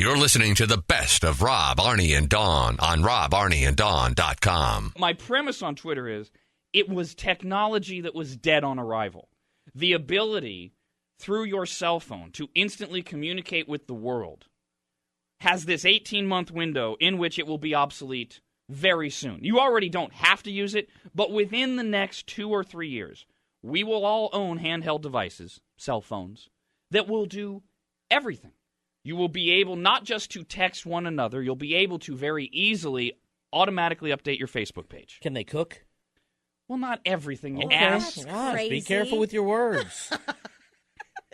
You're listening to the best of Rob, Arnie, and Dawn on RobArnieandDawn.com. My premise on Twitter is it was technology that was dead on arrival. The ability through your cell phone to instantly communicate with the world has this 18-month window in which it will be obsolete very soon. You already don't have to use it, but within the next 2 or 3 years, we will all own handheld devices, cell phones, that will do everything. You will be able not just to text one another, you'll be able to very easily automatically update your Facebook page. Can they cook? Well, not everything, you Okay. ass. Gosh, crazy. be careful with your words.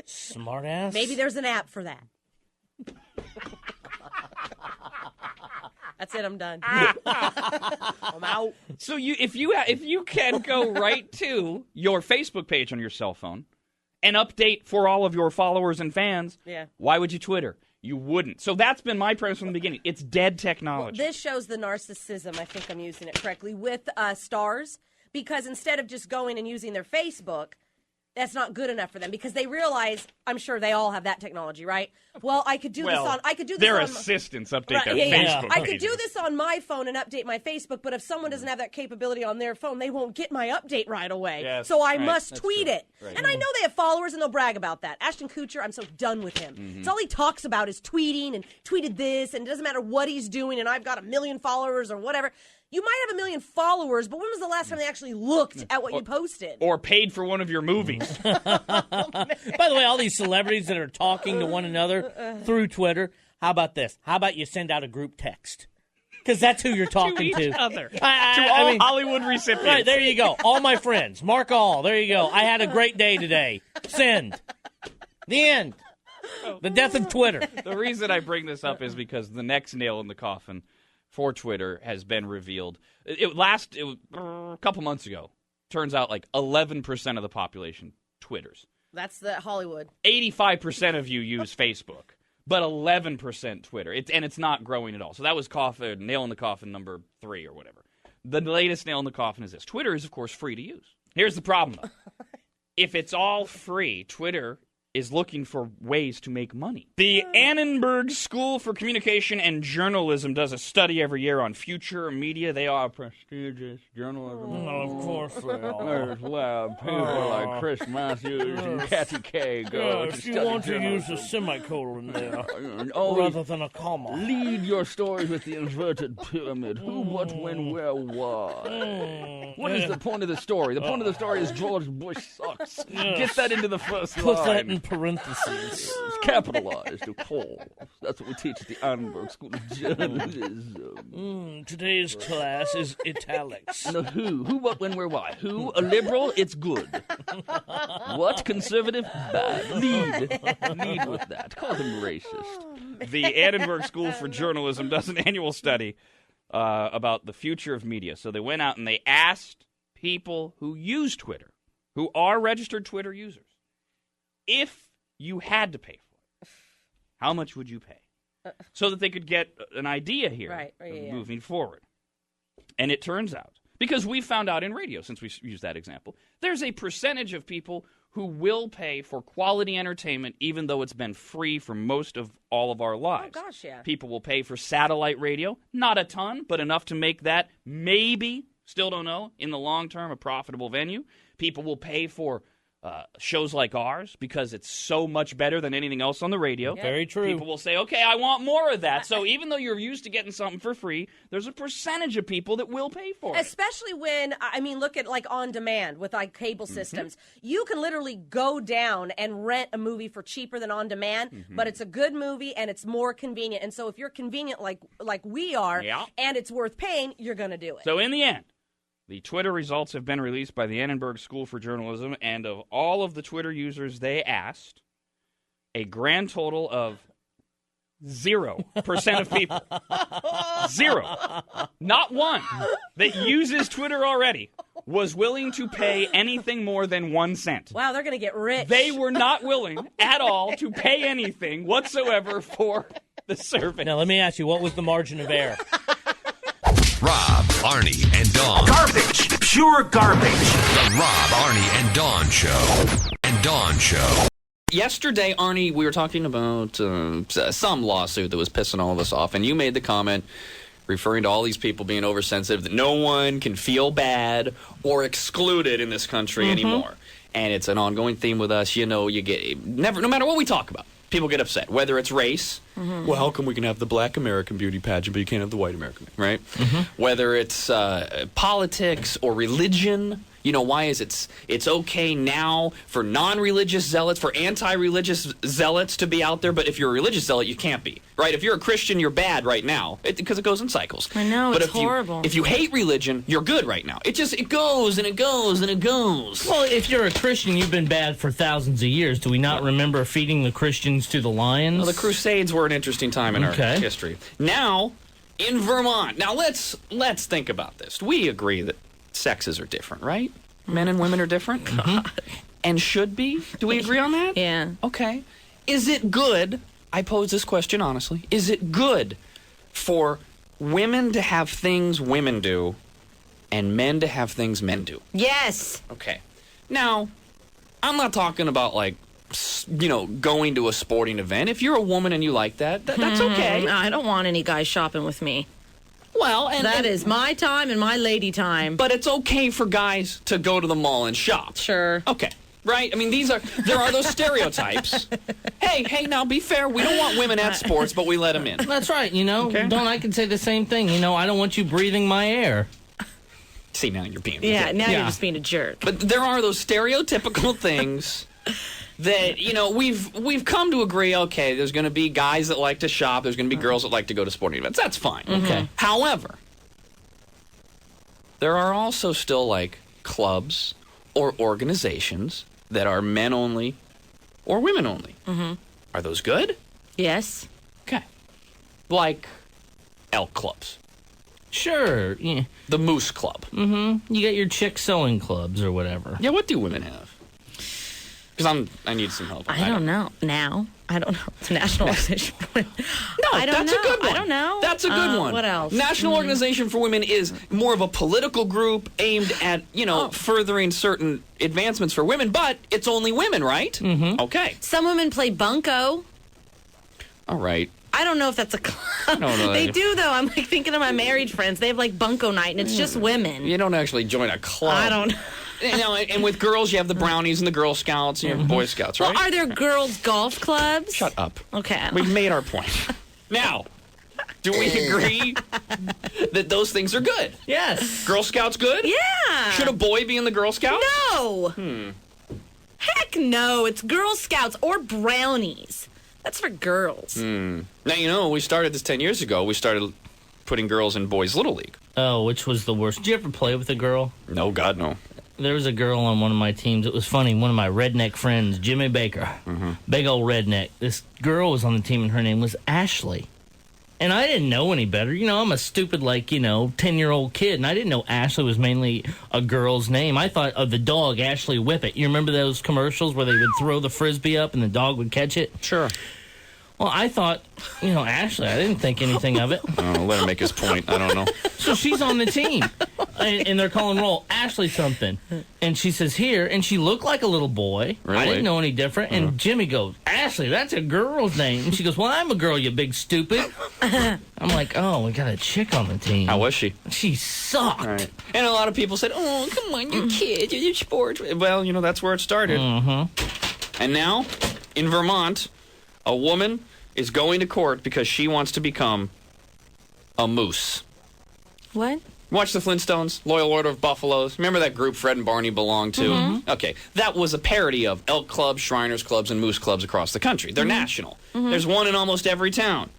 Smart ass. Maybe there's an app for that. That's it. I'm done. I'm out. So if you can go right to your Facebook page on your cell phone and update for all of your followers and fans, why would you Twitter? You wouldn't. So that's been my premise from the beginning. It's dead technology. Well, this shows the narcissism, I think I'm using it correctly, with stars, because instead of just going and using their Facebook, that's not good enough for them, because they realize, I'm sure they all have that technology, right? Well, I could do this on their assistants update their Facebook I could pages. do this on my phone and update my Facebook, but if someone doesn't have that capability on their phone, they won't get my update right away. Yes, so I right, must that's tweet true. it. Right. And I know they have followers and they'll brag about that. Ashton Kutcher, I'm so done with him. It's all he talks about is tweeting and tweeted this, and it doesn't matter what he's doing, and I've got 1 million followers or whatever. You might have 1 million followers, but when was the last time they actually looked at what you posted? Or paid for one of your movies. By the way, all these celebrities that are talking to one another through Twitter, how about this? How about you send out a group text? Because that's who you're talking to each other. to I mean, Hollywood recipients. Right, there you go. All my friends. Mark all. There you go. I had a great day today. Send. The end. The death of Twitter. The reason I bring this up is because the next nail in the coffin for Twitter has been revealed. It was a couple months ago. Turns out like 11% of the population Twitters. That's the Hollywood. 85% of you use Facebook, but 11% Twitter. It's not growing at all. So that was nail in the coffin number 3 or whatever. The latest nail in the coffin is this. Twitter is, of course, free to use. Here's the problem, though. If it's all free, Twitter is looking for ways to make money. The Annenberg School for Communication and Journalism does a study every year on future media. They are prestigious journalism. Of course they are. There's people like Chris Matthews and Kathy Kay go to Yes, you study want to use a journalism. semicolon there Always rather than a comma. lead your stories with the inverted pyramid. Who, what, when, where, why. What is the point of the story? The point of the story is George Bush sucks. Get that into the first Put line. that in parentheses. It's capitalized, of course. That's what we teach at the Annenberg School of Journalism. Today's class is italics. No, who? Who, what, when, where, why? Who? A liberal? It's good. What? Conservative? Bad. Lead with that. Call them racist. The Annenberg School for Journalism does an annual study about the future of media. So they went out and they asked people who use Twitter, who are registered Twitter users, if you had to pay for it, how much would you pay? So that they could get an idea here moving forward. And it turns out, because we found out in radio, since we used that example, there's a percentage of people who will pay for quality entertainment even though it's been free for most of all of our lives. Oh, gosh, yeah. People will pay for satellite radio, not a ton, but enough to make that maybe, still don't know, in the long term, a profitable venue. People will pay for shows like ours because it's so much better than anything else on the radio. Yeah. Very true. People will say, okay, I want more of that. So even though you're used to getting something for free, there's a percentage of people that will pay for it. Especially when, look at like on demand with like cable systems. You can literally go down and rent a movie for cheaper than on demand, but it's a good movie and it's more convenient. And so if you're convenient like we are and it's worth paying, you're going to do it. So in the end, the Twitter results have been released by the Annenberg School for Journalism, and of all of the Twitter users they asked, a grand total of 0% of people, 0, not one, that uses Twitter already was willing to pay anything more than 1 cent. Wow, they're going to get rich. They were not willing at all to pay anything whatsoever for the service. Now, let me ask you, what was the margin of error? Rob, Arnie, and Dawn. Garbage. Pure garbage. The Rob, Arnie, and Dawn Show. yesterday, Arnie, we were talking about some lawsuit that was pissing all of us off, and you made the comment referring to all these people being oversensitive that no one can feel bad or excluded in this country anymore. And it's an ongoing theme with us. You know, you get no matter what we talk about, people get upset. Whether it's race, well, how come we can have the Black American beauty pageant, but you can't have the white American, right? Whether it's politics or religion. You know, why is it's okay now for non-religious zealots, for anti-religious zealots to be out there, but if you're a religious zealot, you can't be, right? If you're a Christian, you're bad right now, because it goes in cycles. I know, but it's horrible. If you hate religion, you're good right now. It goes and it goes and it goes. Well, if you're a Christian, you've been bad for thousands of years. Do we not remember feeding the Christians to the lions? Well, the Crusades were an interesting time in our history. Now, in Vermont, now let's think about this. We agree that sexes are different, right? Men and women are different? And should be? Do we agree on that? Yeah. Okay. Is it good, I pose this question honestly, is it good for women to have things women do and men to have things men do? Yes. Okay. Now, I'm not talking about, like, you know, going to a sporting event. If you're a woman and you like that, that's okay. I don't want any guys shopping with me. Well, That is my time and my lady time. But it's okay for guys to go to the mall and shop. Sure. Okay. Right? I mean, there are those stereotypes. Hey, now be fair. We don't want women at sports, but we let them in. That's right, you know. Okay. Don't I can say the same thing. You know, I don't want you breathing my air. See, now you're being Yeah, ridiculous. now you're just being a jerk. But there are those stereotypical things that, you know, we've come to agree, okay, there's going to be guys that like to shop, there's going to be girls that like to go to sporting events. That's fine. Okay. However, there are also still, like, clubs or organizations that are men only or women only. Are those good? Yes. Okay. Like elk clubs. Sure. Yeah. The Moose Club. You get your chick sewing clubs or whatever. Yeah, what do women have? Because I need some help. I don't know. Now? I don't know. It's a national organization for women. No, I don't that's know. a good one. I don't know. That's a good one. What else? National Organization for Women is more of a political group aimed at, you know, furthering certain advancements for women, but it's only women, right? Okay. Some women play bunco. All right. I don't know if that's a club. No. They do, though. I'm like thinking of my married friends. They have like bunco night, and it's just women. You don't actually join a club. I don't know. You know, and with girls, you have the Brownies and the Girl Scouts and you have the Boy Scouts, right? Well, are there girls' golf clubs? Shut up. Okay. We've made our point. Now, do we agree that those things are good? Yes. Girl Scouts good? Yeah. Should a boy be in the Girl Scouts? No. Heck no. It's Girl Scouts or Brownies. That's for girls. Now, you know, we started this 10 years ago. We started putting girls in Boys Little League. Oh, which was the worst? Did you ever play with a girl? No, God, no. There was a girl on one of my teams. It was funny. One of my redneck friends, Jimmy Baker, big old redneck. This girl was on the team, and her name was Ashley. And I didn't know any better. You know, I'm a stupid, 10-year-old kid, and I didn't know Ashley was mainly a girl's name. I thought of the dog, Ashley Whippet. You remember those commercials where they would throw the Frisbee up and the dog would catch it? Sure. Well, I thought, Ashley, I didn't think anything of it. Let him make his point. I don't know. So she's on the team, and they're calling roll. Ashley something. And she says, here, and she looked like a little boy. Really? I didn't know any different. And Jimmy goes, Ashley, that's a girl's name. And she goes, well, I'm a girl, you big stupid. I'm like, oh, we got a chick on the team. How was she? She sucked. All right. And a lot of people said, oh, come on, you're kids, you're sports. Well, that's where it started. And now, in Vermont, a woman is going to court because she wants to become a moose. What? Watch the Flintstones, Loyal Order of Buffaloes. Remember that group Fred and Barney belonged to? Okay, that was a parody of elk clubs, Shriners clubs, and moose clubs across the country. They're national. There's one in almost every town.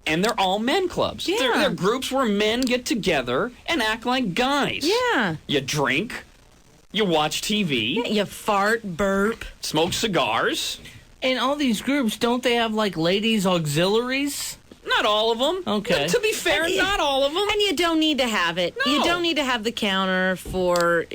And they're all men clubs. Yeah. They're groups where men get together and act like guys. Yeah. You drink, you watch TV, You fart, burp. smoke cigars. And all these groups, don't they have, ladies' auxiliaries? Not all of them. Okay. To be fair, not all of them. And you don't need to have it. No. You don't need to have the counter for,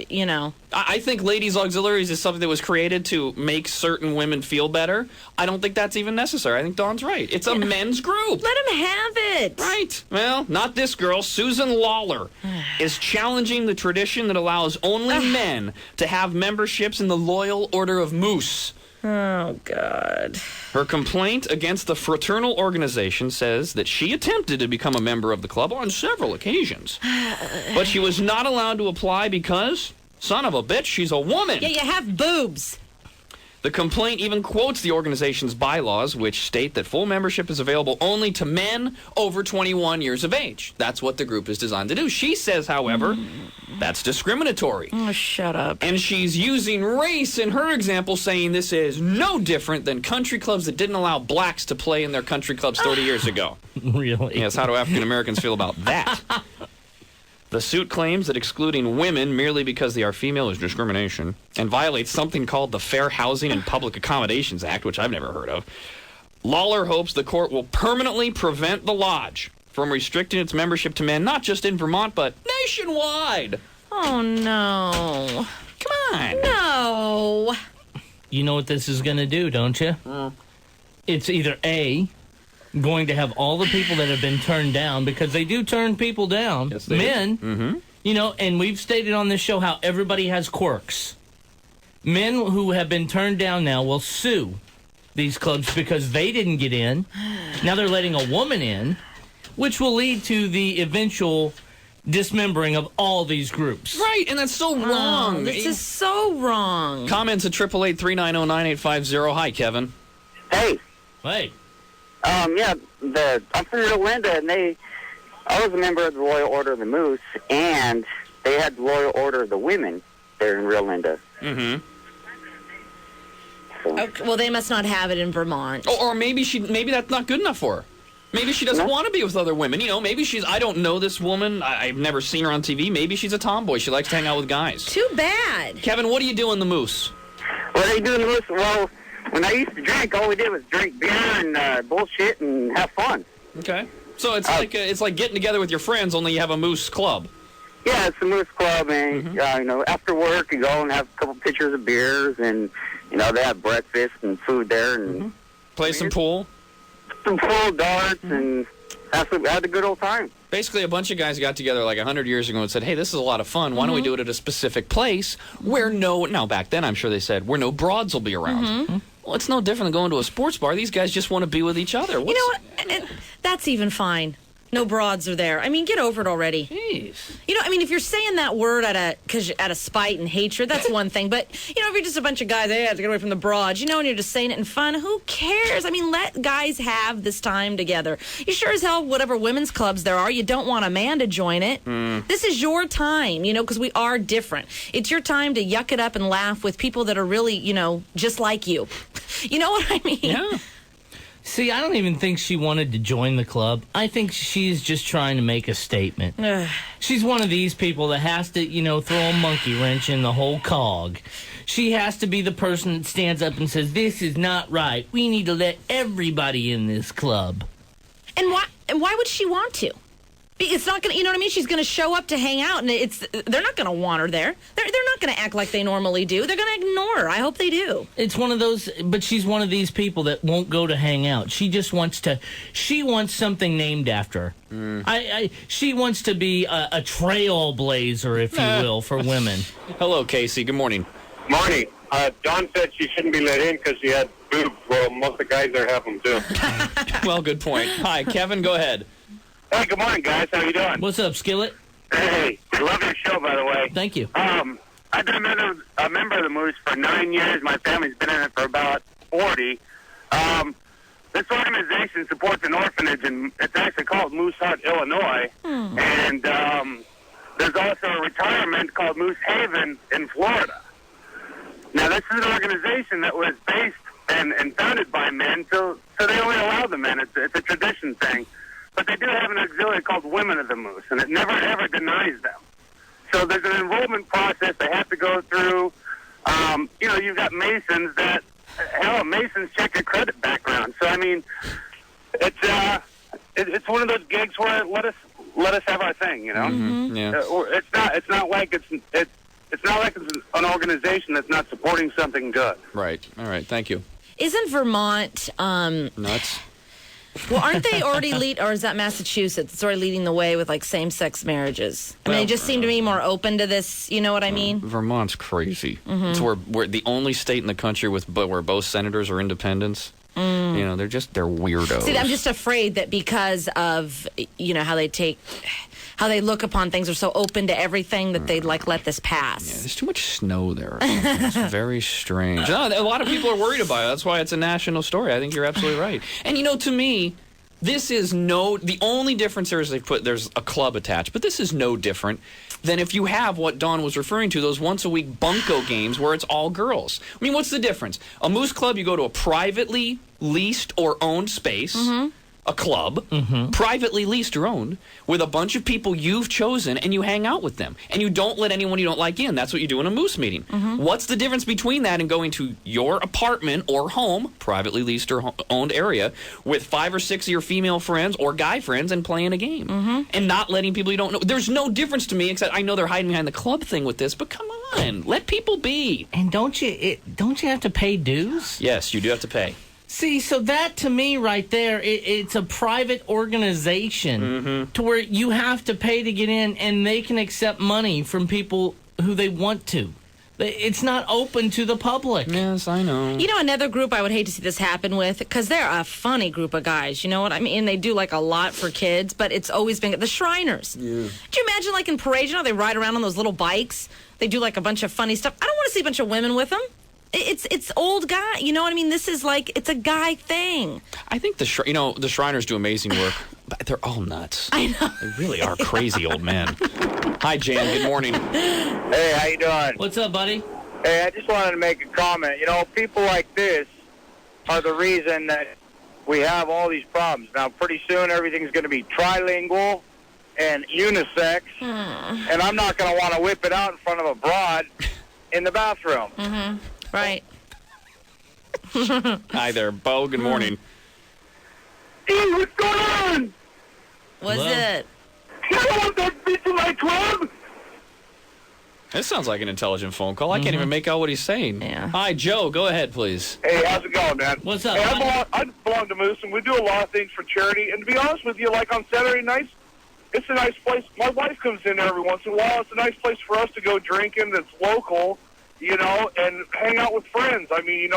I think ladies' auxiliaries is something that was created to make certain women feel better. I don't think that's even necessary. I think Dawn's right. It's a men's group. Let them have it. Right. Well, not this girl. Susan Lawler is challenging the tradition that allows only men to have memberships in the Loyal Order of Moose. Oh, God. Her complaint against the fraternal organization says that she attempted to become a member of the club on several occasions. But she was not allowed to apply because, son of a bitch, she's a woman. Yeah, you have boobs. The complaint even quotes the organization's bylaws, which state that full membership is available only to men over 21 years of age. That's what the group is designed to do. She says, however, that's discriminatory. Oh, shut up. And she's using race in her example, saying this is no different than country clubs that didn't allow blacks to play in their country clubs 30 years ago. Really? Yes, how do African Americans feel about that? The suit claims that excluding women merely because they are female is discrimination and violates something called the Fair Housing and Public Accommodations Act, which I've never heard of. Lawler hopes the court will permanently prevent the lodge from restricting its membership to men, not just in Vermont, but nationwide. Oh, no. Come on. No. You know what this is going to do, don't you? It's either A, going to have all the people that have been turned down, because they do turn people down, Yes, they men, do. you know, and we've stated on this show how everybody has quirks. Men who have been turned down now will sue these clubs because they didn't get in. Now they're letting a woman in, which will lead to the eventual dismembering of all these groups. Right, and that's so wrong. This is so wrong. Comments at 888-390-9850. Hi, Kevin. Hey, Hey, yeah, I'm from Rio Linda, and I was a member of the Loyal Order of the Moose, and they had the Loyal Order of the Women there in Rio Linda. Mm-hmm. So, Okay, well, they must not have it in Vermont. Or maybe that's not good enough for her. Maybe she doesn't want to be with other women. You know, maybe I don't know this woman. I've never seen her on TV. Maybe she's a tomboy. She likes to hang out with guys. Too bad. Kevin, what do you do in the Moose? what are they doing, Moose? Well, when I used to drink, all we did was drink beer and bullshit and have fun. Okay. So it's like getting together with your friends, only you have a Moose club. Yeah, it's the Moose Club, and after work you go and have a couple pitchers of beers, and they have breakfast and food there, and Play some pool. some full darts, and had a good old time. Basically, a bunch of guys got together like 100 years ago and said, hey, this is a lot of fun. Why don't we do it at a specific place where now back then I'm sure they said, where no broads will be around. Well, it's no different than going to a sports bar. These guys just want to be with each other. You know what? That's even fine. No broads are there. I mean, get over it already. Jeez. If you're saying that word out of spite and hatred, that's one thing. But, if you're just a bunch of guys, hey, I have to get away from the broads, and you're just saying it in fun, who cares? I mean, let guys have this time together. You sure as hell, whatever women's clubs there are, you don't want a man to join it. This is your time, because we are different. It's your time to yuck it up and laugh with people that are really, just like you. You know what I mean? Yeah. see, I don't even think she wanted to join the club. I think she's just trying to make a statement. She's one of these people that has to, throw a monkey wrench in the whole cog. She has to be the person that stands up and says, this is not right. We need to let everybody in this club. And why would she want to? It's not going to, you know what I mean? She's going to show up to hang out, and they're not going to want her there. They're not going to act like they normally do. They're going to ignore her. I hope they do. It's one of those, but she's one of these people that won't go to hang out. She just wants something named after her. She wants to be a trailblazer, if you will, for women. Hello, Casey. Good morning. Morning. Dawn said she shouldn't be let in because she had boobs. Well, most of the guys there have them, too. Well, good point. Hi, Kevin. Go ahead. Hey, good morning, guys. How you doing? What's up, Skillet? Hey, love your show, by the way. Thank you. I've been a member of the Moose for 9 years. My family's been in it for about 40. This organization supports an orphanage, and it's actually called Moose Hut, Illinois. And there's also a retirement called Moose Haven in Florida. Now, this is an organization that was based and founded by men, so they only allow the men. It's a tradition thing. But they do have an auxiliary called Women of the Moose, and it never, ever denies them. So there's an enrollment process they have to go through. You've got Masons that, Masons check your credit background. So, I mean, it's one of those gigs where let us have our thing, Yeah. It's not like it's not like it's an organization that's not supporting something good. Right. All right. Thank you. Isn't Vermont, Nuts. Well, aren't they already or is that Massachusetts? It's already leading the way with like same-sex marriages. I mean, they just seem to be more open to this. You know what I mean? Vermont's crazy. It's we're the only state in the country where both senators are independents. You know, they're weirdos. See, I'm just afraid that because of how they look upon things, are so open to everything that they'd let this pass. Yeah, there's too much snow there. It's very strange. No, a lot of people are worried about it. That's why it's a national story. I think you're absolutely right. And to me, this is the only difference there is there's a club attached, but this is no different than if you have what Dawn was referring to, those once-a-week bunco games where it's all girls. I mean, what's the difference? A Moose Club, you go to a privately leased or owned space, a club, privately leased or owned, with a bunch of people you've chosen, and you hang out with them. And you don't let anyone you don't like in. That's what you do in a Moose meeting. What's the difference between that and going to your apartment or home, privately leased or owned area, with 5 or 6 of your female friends or guy friends and playing a game? And not letting people you don't know. There's no difference to me, except I know they're hiding behind the club thing with this, but come on, let people be. And don't you have to pay dues? Yes, you do have to pay. See, so that to me right there, it's a private organization to where you have to pay to get in, and they can accept money from people who they want to. It's not open to the public. Yes, I know. Another group I would hate to see this happen with, because they're a funny group of guys. You know what I mean? They do a lot for kids, but it's always been the Shriners. Yeah. Do you imagine in parades, they ride around on those little bikes? They do a bunch of funny stuff. I don't want to see a bunch of women with them. It's old guy. You know what I mean? This is it's a guy thing. I think the Shriners do amazing work, but they're all nuts. I know. They really are crazy old men. Hi, Jan. Good morning. Hey, how you doing? What's up, buddy? Hey, I just wanted to make a comment. People like this are the reason that we have all these problems. Now, pretty soon, everything's going to be trilingual and unisex, and I'm not going to want to whip it out in front of a broad in the bathroom. Right. Hi there, Bo. Good morning. Hey, what's going on? What's it? You don't want that bitch in my club? This sounds like an intelligent phone call. I can't even make out what he's saying. Yeah. Hi, Joe. Go ahead, please. Hey, how's it going, man? What's up, Hey, I belong to Moose, and we do a lot of things for charity. And to be honest with you, on Saturday nights, it's a nice place. My wife comes in every once in a while. It's a nice place for us to go drinking that's local, and hang out with friends. I mean,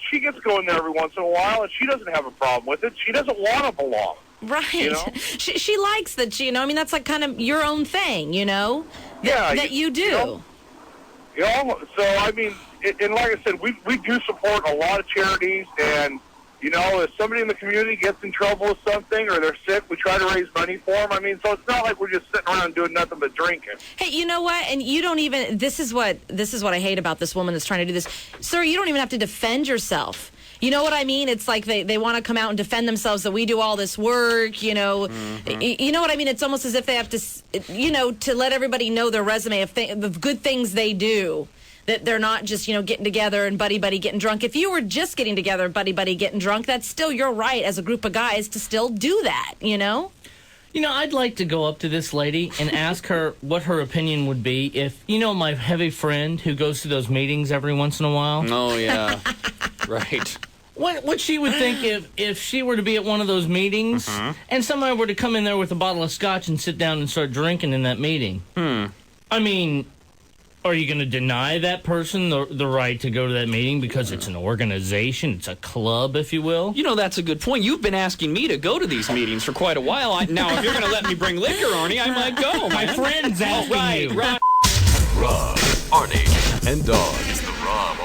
she gets going there every once in a while, and she doesn't have a problem with it. She doesn't want to belong. Right. She likes that, that's kind of your own thing, that you do. So, I mean, and like I said, we do support a lot of charities, and, if somebody in the community gets in trouble with something or they're sick, we try to raise money for them. I mean, so it's not like we're just sitting around doing nothing but drinking. Hey, you know what? And you don't even, this is what I hate about this woman that's trying to do this. Sir, you don't even have to defend yourself. You know what I mean? It's like they want to come out and defend themselves that we do all this work, You know what I mean? It's almost as if they have to, to let everybody know their resume of the good things they do. That they're not just, getting together and buddy getting drunk. If you were just getting together, buddy getting drunk, that's still your right as a group of guys to still do that, I'd like to go up to this lady and ask her what her opinion would be if, my heavy friend who goes to those meetings every once in a while. Oh, yeah. Right. What she would think if she were to be at one of those meetings and somebody were to come in there with a bottle of scotch and sit down and start drinking in that meeting. I mean, are you going to deny that person the right to go to that meeting because it's an organization, it's a club, if you will? That's a good point. You've been asking me to go to these meetings for quite a while. Now, if you're going to let me bring liquor, Arnie, I might go. My friend's asking you. Right. Rob, Arnie, and Dawn. It's the Rob,